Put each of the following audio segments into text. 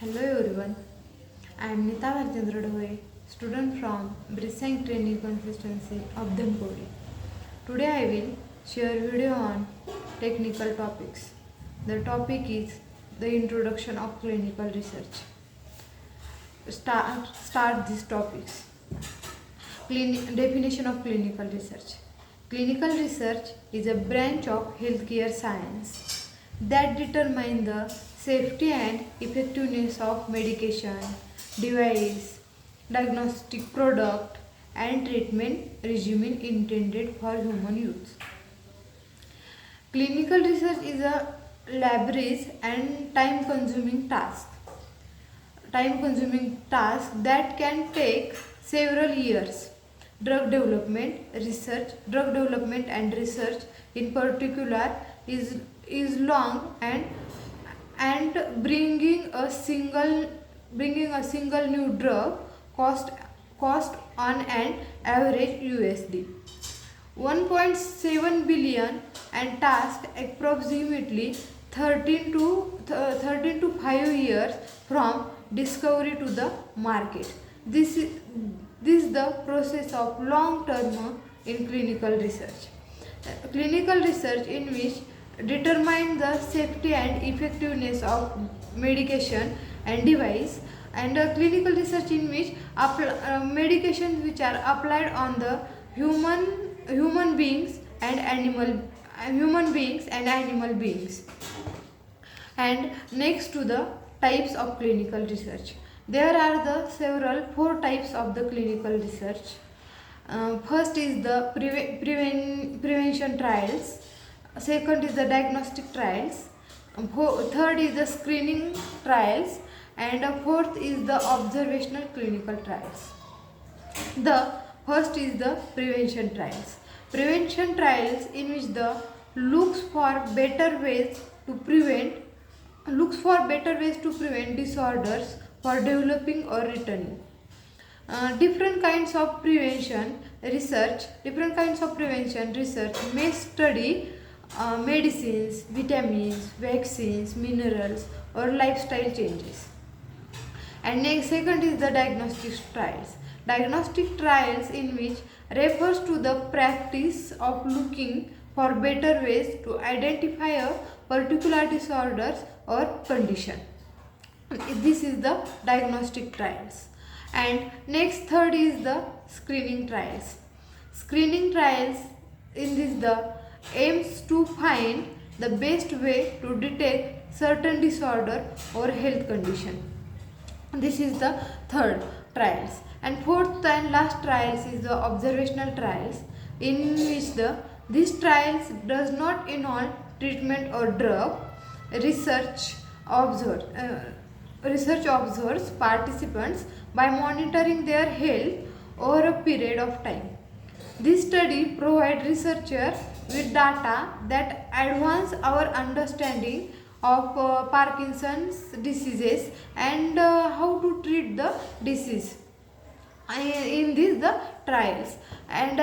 Hello everyone, I am Nita Bharchandra Dhoye, student from Brisang Training Consistency of Dhankodi. Today I will share video on technical topics. The topic is the introduction of clinical research. Start these topics. Definition of clinical research. Clinical research is a branch of healthcare science that determines the safety and effectiveness of medication, device, diagnostic product, and treatment regimen intended for human use. Clinical research is a laborious and time consuming task that can take several years. Drug development and research in particular is long and bringing a single new drug cost cost on an average USD 1.7 billion and task approximately 13 to 5 years from discovery to the market. This is the process of long term in clinical research. Clinical research in which determine the safety and effectiveness of medication and device, and clinical research in which medications which are applied on the human beings and animal beings. And next to the types of clinical research, there are the several four types of the clinical research. First is the prevention trials, second is the diagnostic trials, third is the screening trials, and fourth is the observational clinical trials. The first is the prevention trials. Prevention trials in which the looks for better ways to prevent disorders for developing or returning. Different kinds of prevention research may study medicines, vitamins, vaccines, minerals, or lifestyle changes. And next, second is the diagnostic trials. Diagnostic trials in which refers to the practice of looking for better ways to identify a particular disorders or condition. This is the diagnostic trials. And next, third is the screening trials. Screening trials in this the aims to find the best way to detect certain disorder or health condition. This is the third trials. And fourth and last trials is the observational trials in which these trials does not involve treatment or drug. Research observes participants by monitoring their health over a period of time. This study provides researchers with data that advance our understanding of Parkinson's diseases and how to treat the disease in these the trials. And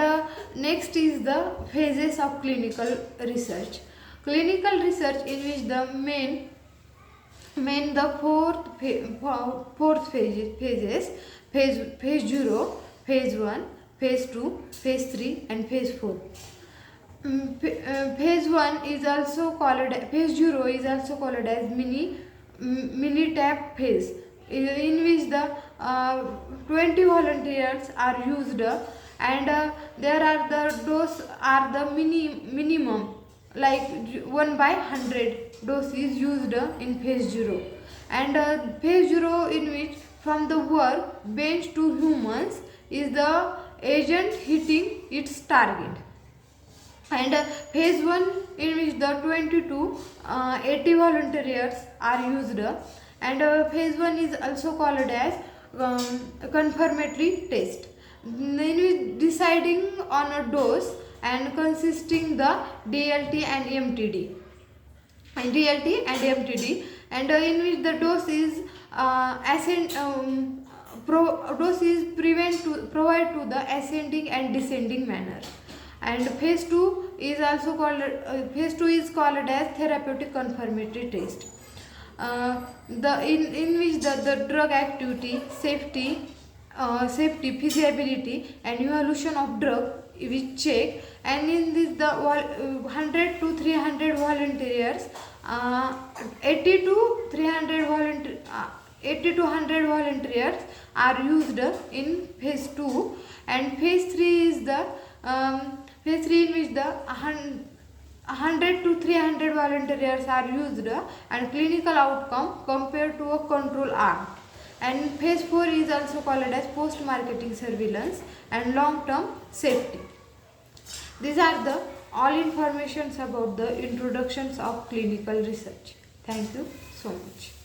next is the phases of clinical research. Clinical research in which the main the fourth phases phase 0, phase 1, phase 2, phase 3, and phase 4. Phase 1 is also called phase 0 is also called as mini tap phase, in which the 20 volunteers are used, and there are the dose are the minimum like 1/100 dose is used in phase 0. And phase 0 in which from the work bench to humans is the agent hitting its target. And phase 1 in which the 20 to 80 volunteers are used, and phase 1 is also called as confirmatory test, in which deciding on a dose and consisting the DLT and MTD, and in which the dose is provide to the ascending and descending manner. And phase 2 is called as therapeutic confirmatory test. in which the drug activity, safety, feasibility, and evolution of drug which check. And in this the 100 to 300 volunteers, 80 to 300 volunteer 80 to 100 volunteers are used in phase 2, and phase 3 is the phase 3 in which the 100 to 300 volunteers are used and clinical outcome compared to a control arm. And phase 4 is also called as post marketing surveillance and long term safety. These are the all informations about the introductions of clinical research. Thank you so much.